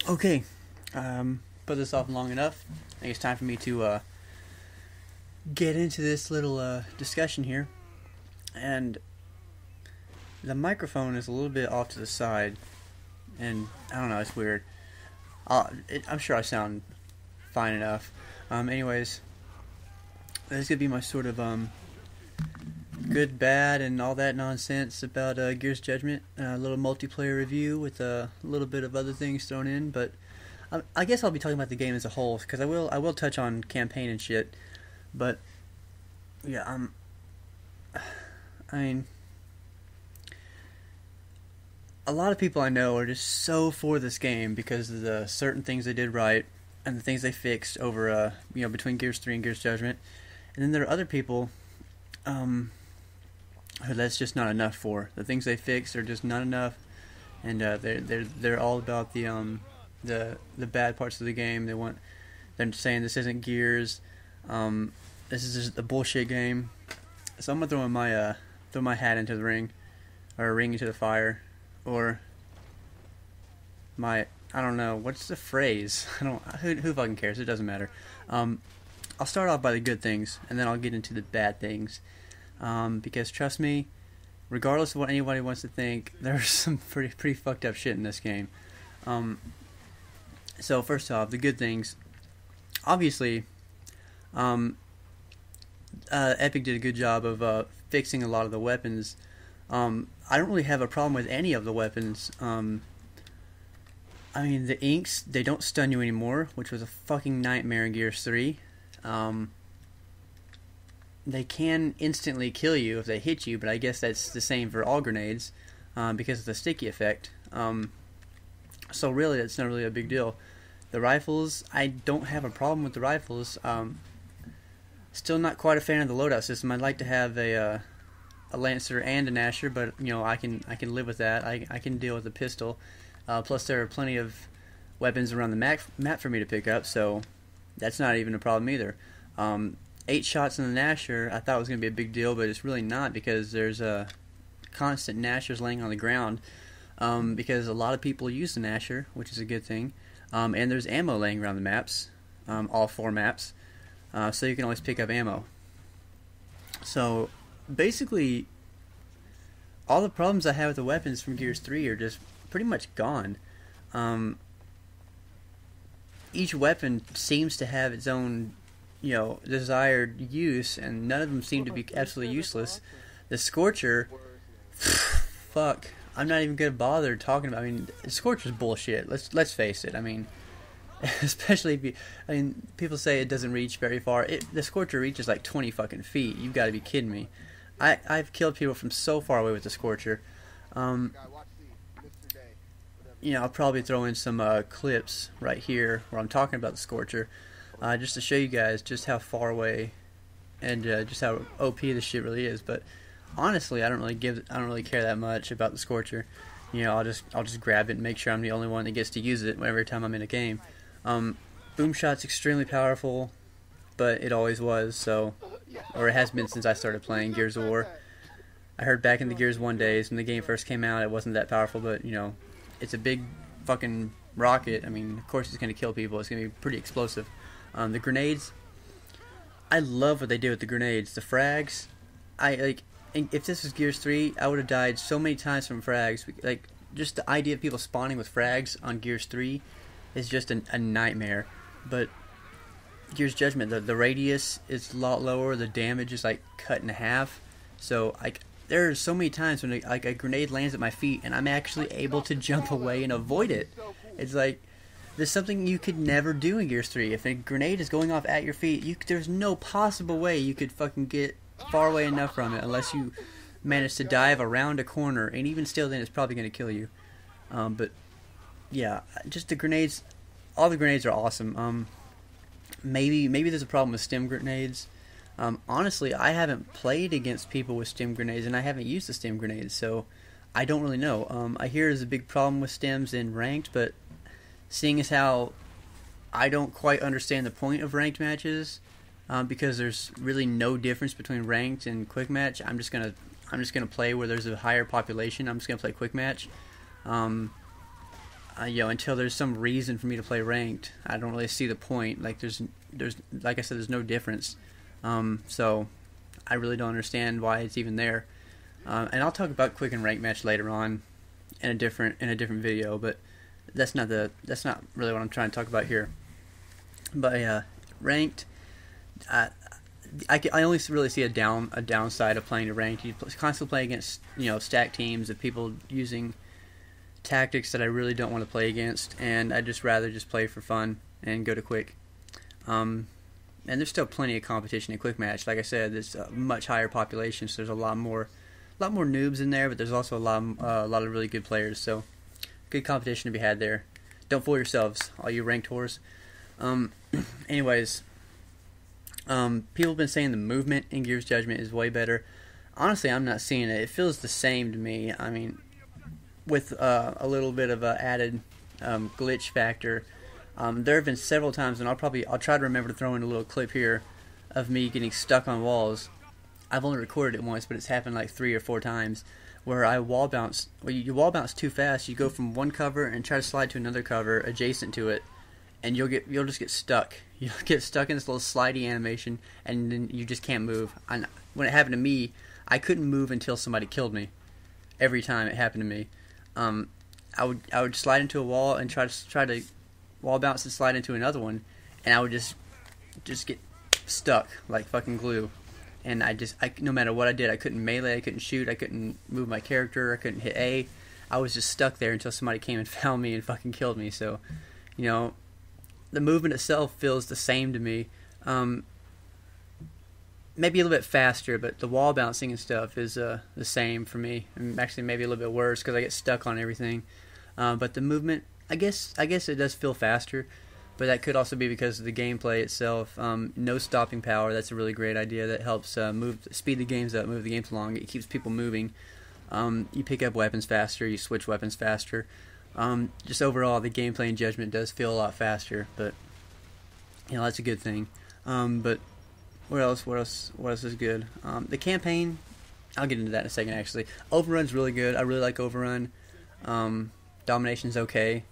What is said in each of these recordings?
Okay, put this off long enough. I think it's time for me to get into this little discussion here. And the microphone is a little bit off to the side, and I don't know, it's weird. I'm sure I sound fine enough. Anyways, this is gonna be my sort of good, bad, and all that nonsense about Gears Judgment. A little multiplayer review with a little bit of other things thrown in, but I guess I'll be talking about the game as a whole because I will touch on campaign and shit. But yeah, I mean, a lot of people I know are just so for this game because of the certain things they did right and the things they fixed over between Gears 3 and Gears Judgment. And then there are other people who that's just not enough for. The things they fixed are just not enough, and they're all about the bad parts of the game. They're saying this isn't Gears. This is just a bullshit game. So I'm gonna throw my hat into the ring, or a ring into the fire, or I don't know, what's the phrase? Who fucking cares? It doesn't matter. I'll start off by the good things, and then I'll get into the bad things. Because trust me, regardless of what anybody wants to think, there's some pretty fucked up shit in this game. So first off, the good things. Obviously, Epic did a good job of fixing a lot of the weapons. I don't really have a problem with any of the weapons. I mean, the inks, they don't stun you anymore, which was a fucking nightmare in Gears 3. They can instantly kill you if they hit you, but I guess that's the same for all grenades because of the sticky effect. So really, that's not really a big deal. The rifles, I don't have a problem with the rifles. Still not quite a fan of the loadout system. I'd like to have a Lancer and an Asher, but I can live with that. I can deal with the pistol. Plus, there are plenty of weapons around the map for me to pick up, so that's not even a problem either. 8 shots in the Nasher, I thought it was going to be a big deal, but it's really not because there's constant Nashers laying on the ground because a lot of people use the Nasher, which is a good thing. And there's ammo laying around the maps, all 4 maps, so you can always pick up ammo. So basically, all the problems I have with the weapons from Gears 3 are just pretty much gone. Each weapon seems to have its own desired use, and none of them seem to be absolutely useless. The Scorcher, fuck, I'm not even gonna bother talking about. I mean, Scorcher's bullshit. Let's face it. I mean, especially if people say it doesn't reach very far. The Scorcher reaches like 20 fucking feet. You've got to be kidding me. I've killed people from so far away with the Scorcher. I'll probably throw in some clips right here where I'm talking about the Scorcher. Just to show you guys just how far away and just how OP this shit really is. But honestly, I don't really care that much about the Scorcher. I'll just grab it and make sure I'm the only one that gets to use it every time I'm in a game. Boom shot's extremely powerful, but it always was, or it has been since I started playing Gears of War. I heard back in the Gears 1 days when the game first came out, it wasn't that powerful, but it's a big fucking rocket. I mean, of course it's going to kill people. It's going to be pretty explosive. The grenades, I love what they did with the grenades. The frags, if this was Gears 3, I would have died so many times from frags. Just the idea of people spawning with frags on Gears 3 is just a nightmare. But Gears Judgment, the radius is a lot lower. The damage is cut in half. So there are so many times when a grenade lands at my feet and I'm actually able to jump away and avoid it. It's there's something you could never do in Gears 3. If a grenade is going off at your feet, there's no possible way you could fucking get far away enough from it unless you manage to dive around a corner, and even still then it's probably going to kill you. But yeah, just the grenades, all the grenades are awesome. Maybe there's a problem with stim grenades. Honestly, I haven't played against people with stim grenades, and I haven't used the stim grenades, so I don't really know. I hear there's a big problem with stims in ranked, but seeing as how I don't quite understand the point of ranked matches, because there's really no difference between ranked and quick match, I'm just gonna play where there's a higher population. I'm just gonna play quick match. until there's some reason for me to play ranked, I don't really see the point. Like there's like I said, there's no difference. So I really don't understand why it's even there. And I'll talk about quick and ranked match later on in a different video, but that's not really what I'm trying to talk about here. But ranked, I only really see a downside of playing the ranked. You constantly play against stacked teams of people using tactics that I really don't want to play against, and I'd just rather just play for fun and go to quick. And there's still plenty of competition in quick match. Like I said, there's a much higher population, so there's a lot more noobs in there, but there's also a lot of really good players. So good competition to be had there. Don't fool yourselves, all you ranked whores. Anyways, people have been saying the movement in Gears Judgment is way better. Honestly, I'm not seeing it. It feels the same to me. I mean, with a little bit of a added glitch factor. There have been several times, and I'll try to remember to throw in a little clip here of me getting stuck on walls. I've only recorded it once, but it's happened like 3 or 4 times, where I wall bounce. Well, you wall bounce too fast. You go from one cover and try to slide to another cover adjacent to it, and you'll just get stuck. You'll get stuck in this little slidey animation, and then you just can't move. And when it happened to me, I couldn't move until somebody killed me. Every time it happened to me. I would slide into a wall and try to wall bounce and slide into another one, and I would just get stuck like fucking glue. And no matter what I did, I couldn't melee, I couldn't shoot, I couldn't move my character, I couldn't hit A. I was just stuck there until somebody came and found me and fucking killed me. So, the movement itself feels the same to me. Maybe a little bit faster, but the wall bouncing and stuff is the same for me. And actually, maybe a little bit worse because I get stuck on everything. But the movement, I guess it does feel faster, but that could also be because of the gameplay itself. No stopping power. That's a really great idea. That helps speed the games up, move the games along. It keeps people moving. You pick up weapons faster. You switch weapons faster. Just overall, the gameplay and Judgment does feel a lot faster. But that's a good thing. But what else is good? The campaign, I'll get into that in a second, actually. Overrun's really good. I really like Overrun. Domination's okay.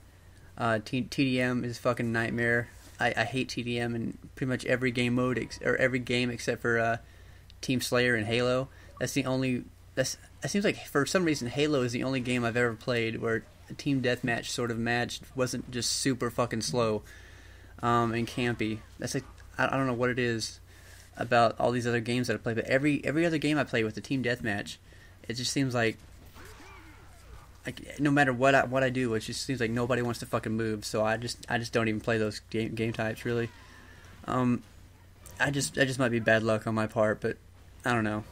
TDM is a fucking nightmare. I hate TDM in pretty much every game mode, or every game except for Team Slayer and Halo. It seems like for some reason Halo is the only game I've ever played where a team deathmatch sort of match wasn't just super fucking slow and campy. That's like, I don't know what it is about all these other games that I play, but every other game I play with the team deathmatch, it just seems like no matter what I do, it just seems like nobody wants to fucking move. So I just don't even play those game types really. That just might be bad luck on my part, but I don't know.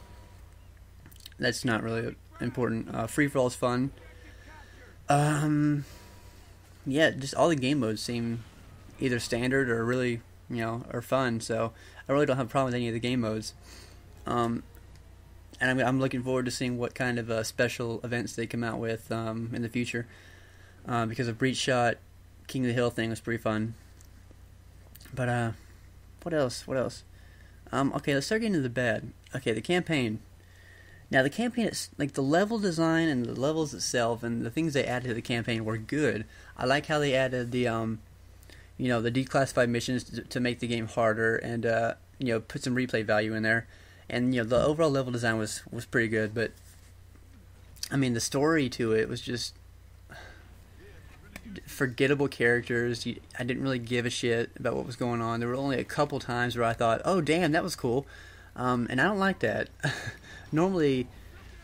That's not really important. Free for all is fun. Yeah, just all the game modes seem either standard or really or fun. So I really don't have a problem with any of the game modes. And I'm looking forward to seeing what kind of special events they come out with in the future. Because of Breach Shot, King of the Hill thing was pretty fun. But what else? Okay, let's start getting into the bad. Okay, the campaign. Now the campaign, it's like the level design and the levels itself and the things they added to the campaign were good. I like how they added the the declassified missions to make the game harder and put some replay value in there. And the overall level design was pretty good, but I mean the story to it was just forgettable characters. I didn't really give a shit about what was going on. There were only a couple times where I thought, "Oh damn, that was cool," and I don't like that. Normally,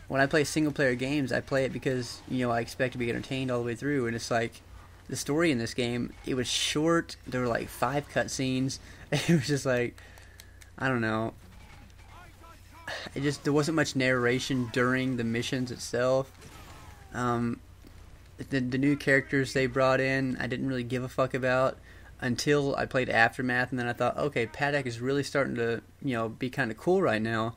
when I play single player games, I play it because I expect to be entertained all the way through, and it's like the story in this game. It was short. There were like 5 cutscenes. It was just like, I don't know. There wasn't much narration during the missions itself. The new characters they brought in, I didn't really give a fuck about until I played Aftermath, and then I thought, okay, Paddock is really starting to be kind of cool right now.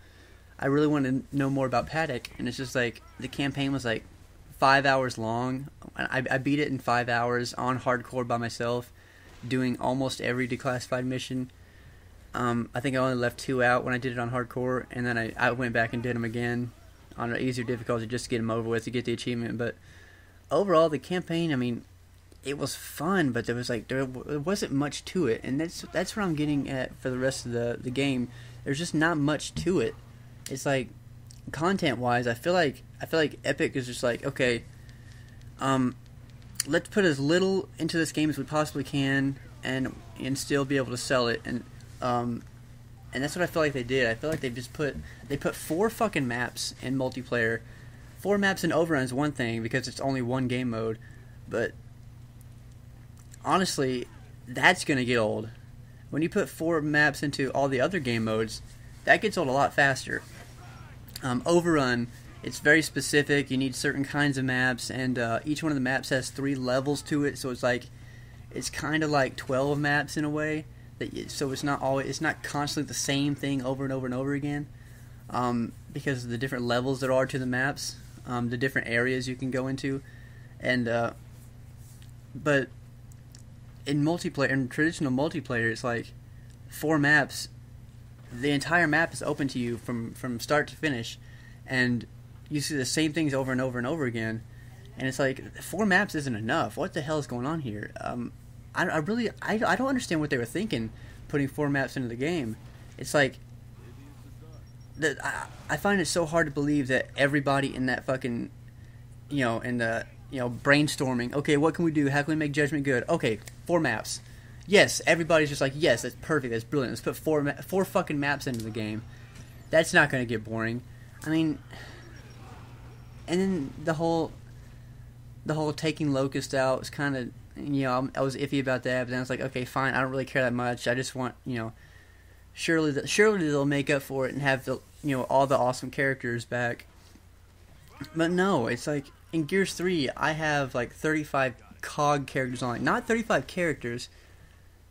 I really want to know more about Paddock, and it's just like the campaign was like 5 hours long. I beat it in 5 hours on hardcore by myself, doing almost every declassified mission. I think I only left 2 out when I did it on hardcore, and then I went back and did them again on an easier difficulty just to get them over with, to get the achievement. But overall, the campaign, I mean, it was fun, but there wasn't much to it, and that's what I'm getting at for the rest of the game. There's just not much to it. It's like content wise, I feel like Epic is just like, okay, let's put as little into this game as we possibly can, and still be able to sell it, and that's what I feel like they did. I feel like they put 4 fucking maps in multiplayer. 4 maps in Overrun is one thing because it's only one game mode, but honestly, that's gonna get old. When you put 4 maps into all the other game modes, that gets old a lot faster. Overrun, it's very specific. You need certain kinds of maps, and each one of the maps has 3 levels to it. So it's kind of like 12 maps in a way. So it's not constantly the same thing over and over and over again, because of the different levels there are to the maps, the different areas you can go into, and but in traditional multiplayer, it's like 4 maps. The entire map is open to you from start to finish, and you see the same things over and over and over again. And it's like 4 maps isn't enough. What the hell is going on here? I don't understand what they were thinking putting 4 maps into the game. It's like I find it so hard to believe that everybody in that fucking brainstorming. Okay, what can we do? How can we make Judgment good? Okay, 4 maps. Yes, everybody's just like, yes, that's perfect, that's brilliant. Let's put 4 fucking maps into the game. That's not going to get boring. I mean, and then the whole taking Locust out was kind of, I was iffy about that, but then I was like, okay, fine, I don't really care that much. I just want, surely they'll make up for it and have the, all the awesome characters back. But no, it's like in Gears 3, I have like 35 COG characters on it. Not 35 characters.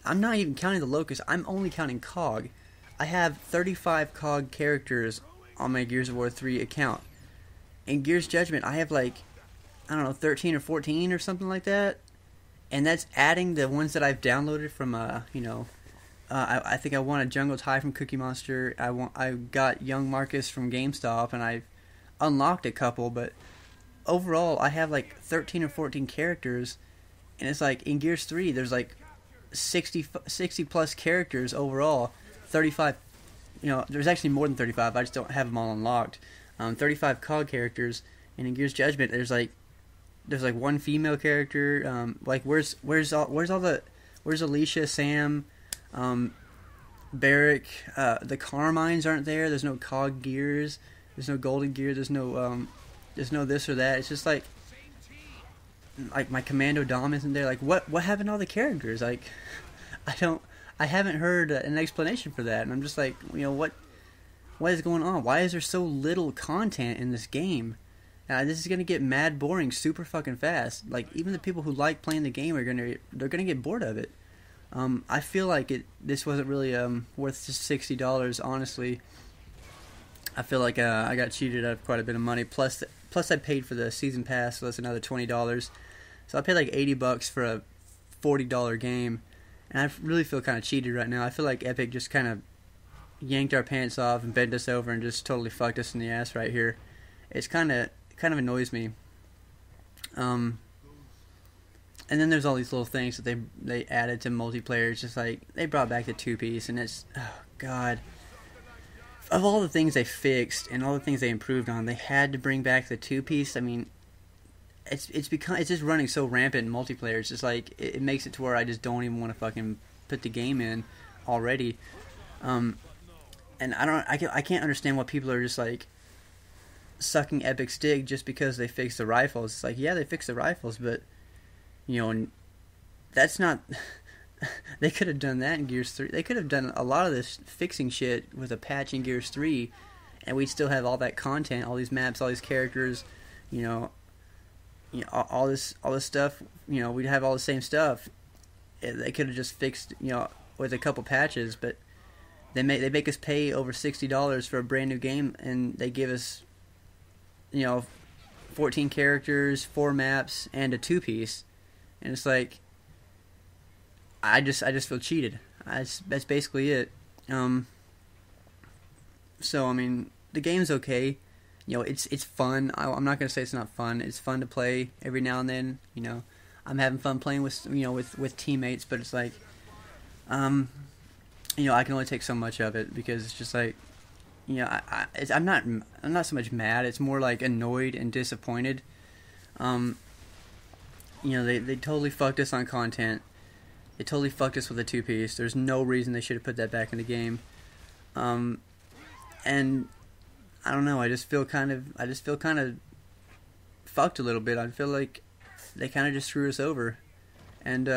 I'm not even counting the Locust. I'm only counting COG. I have 35 COG characters on my Gears of War 3 account. In Gears Judgment, I have like, I don't know, 13 or 14 or something like that. And that's adding the ones that I've downloaded from, I think I won a Jungle Tie from Cookie Monster. I got Young Marcus from GameStop, and I've unlocked a couple, but overall, I have like 13 or 14 characters, and it's like, in Gears 3, there's like 60 plus characters overall. 35, there's actually more than 35, I just don't have them all unlocked. 35 COG characters, and in Gears Judgment, there's like 1 female character. Like where's Alicia, Sam, Barrick, the Carmines aren't there. There's no COG Gears. There's no Golden Gear. There's no this or that. It's just like my Commando Dom isn't there. Like what happened to all the characters? Like I haven't heard an explanation for that, and I'm just like, what is going on? Why is there so little content in this game? This is gonna get mad boring super fucking fast. Like even the people who like playing the game they're gonna get bored of it. I feel like this wasn't really worth just $60. Honestly, I feel like I got cheated out of quite a bit of money. Plus I paid for the season pass, so that's another $20. So I paid like $80 for a $40 game, and I really feel kind of cheated right now. I feel like Epic just kind of yanked our pants off and bent us over and just totally fucked us in the ass right here. It's kind of annoys me. And then there's all these little things that they added to multiplayer. It's just like they brought back the 2-piece, and it's, oh god. Of all the things they fixed and all the things they improved on, they had to bring back the 2-piece. I mean, it's just running so rampant in multiplayer. It's just like it makes it to where I just don't even want to fucking put the game in already. And I can't understand why people are just like sucking Epic's dick just because they fixed the rifles. It's like, yeah, they fixed the rifles, but that's not. They could have done that in Gears 3. They could have done a lot of this fixing shit with a patch in Gears 3, and we'd still have all that content, all these maps, all these characters, all this stuff. We'd have all the same stuff. They could have just fixed, with a couple patches, but they make us pay over $60 for a brand new game, and they give us, 14 characters, 4 maps, and a 2-piece, and it's like, I just feel cheated. That's basically it. So I mean, the game's okay. It's fun. I'm not gonna say it's not fun. It's fun to play every now and then. I'm having fun playing with with teammates, but it's like I can only take so much of it because it's just like I'm not so much mad. It's more like annoyed and disappointed. They totally fucked us on content. They totally fucked us with a 2-piece. There's no reason they should have put that back in the game. And I don't know. I just feel kind of fucked a little bit. I feel like they kind of just screwed us over, and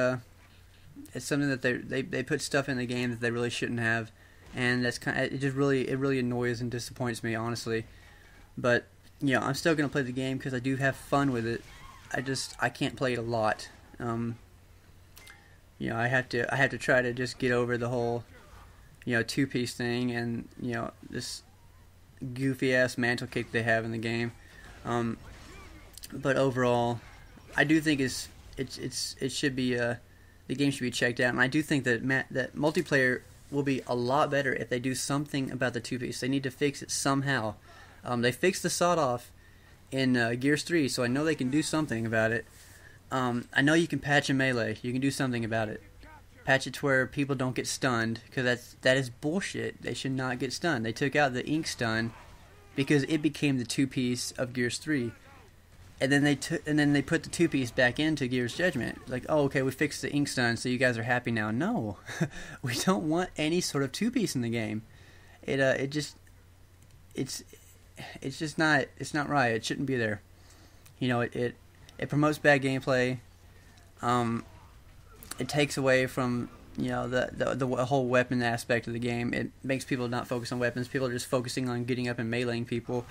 it's something that they put stuff in the game that they really shouldn't have, and that's it really annoys and disappoints me, honestly. But I'm still gonna play the game because I do have fun with it. I can't play it a lot. I have to try to just get over the whole 2-piece thing and this goofy ass mantle kick they have in the game. But overall, I do think it should be the game should be checked out, and I do think that multiplayer will be a lot better if they do something about the 2-piece. They need to fix it somehow. They fixed the sawed off in Gears 3, so I know they can do something about it. I know you can patch a melee. You can do something about it. Patch it to where people don't get stunned, because that is bullshit. They should not get stunned. They took out the ink stun because it became the 2-piece of Gears 3. And then they put the 2-piece back into Gears Judgment. Like, oh, okay, we fixed the ink stun, so you guys are happy now. No, we don't want any sort of 2-piece in the game. It's not right. It shouldn't be there. It promotes bad gameplay. It takes away from the whole weapon aspect of the game. It makes people not focus on weapons. People are just focusing on getting up and meleeing people.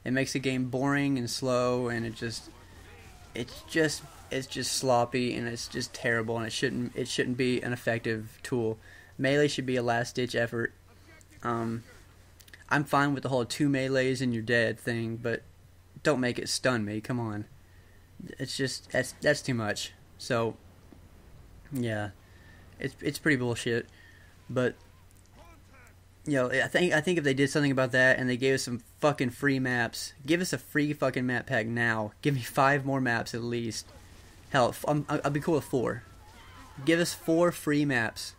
It makes the game boring and slow, and it's just sloppy, and it's just terrible, and it shouldn't be an effective tool. Melee should be a last ditch effort. I'm fine with the whole 2 melees and you're dead thing, but don't make it stun me. Come on, it's just that's too much. So yeah, it's pretty bullshit, but. I think if they did something about that and they gave us some fucking free maps, give us a free fucking map pack now. Give me 5 more maps at least. Hell, I'll be cool with 4. Give us 4 free maps,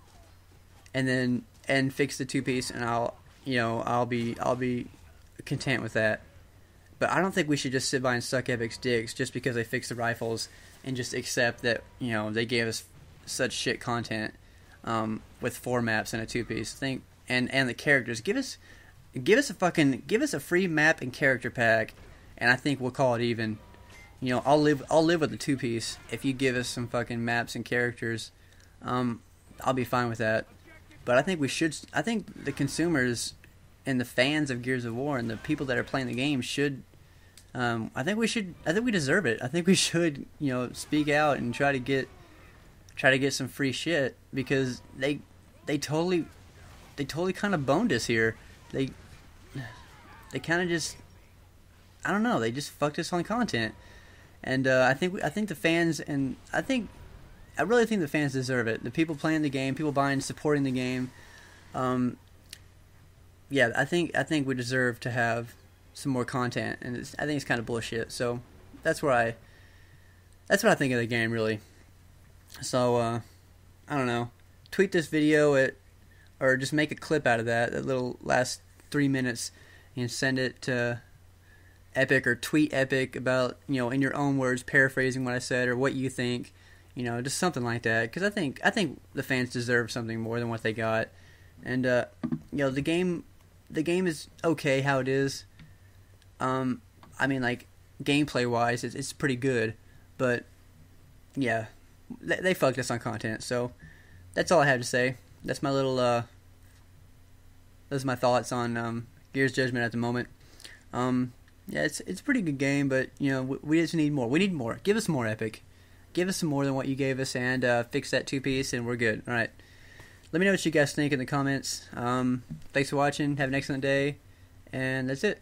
and fix the 2-piece, and I'll be content with that. But I don't think we should just sit by and suck Epic's dicks just because they fixed the rifles and just accept that they gave us such shit content with 4 maps and a 2-piece. And the characters. Give us a free map and character pack, and I think we'll call it even. I'll live with the 2-piece if you give us some fucking maps and characters. I'll be fine with that. But I think the consumers and the fans of Gears of War and the people that are playing the game should. I think we deserve it. I think we should speak out and try to get some free shit, because they totally kind of boned us here. They kind of just, I don't know, they just fucked us on content. And I think the fans, and I really think the fans deserve it. The people playing the game, people buying, supporting the game. Yeah, I think we deserve to have some more content, and I think it's kind of bullshit. So that's what I think of the game, really. So I don't know. Tweet this video or just make a clip out of that little last 3 minutes, and send it to Epic, or tweet Epic about, in your own words, paraphrasing what I said or what you think, just something like that. Because I think the fans deserve something more than what they got. And the game is okay how it is. I mean, like, gameplay wise, it's pretty good, but yeah, they fucked us on content. So that's all I have to say. That's my little those are my thoughts on Gears Judgment at the moment. Yeah, it's a pretty good game, but we just need more. We need more. Give us more, Epic. Give us some more than what you gave us, and fix that 2-piece, and we're good. All right. Let me know what you guys think in the comments. Thanks for watching. Have an excellent day, and that's it.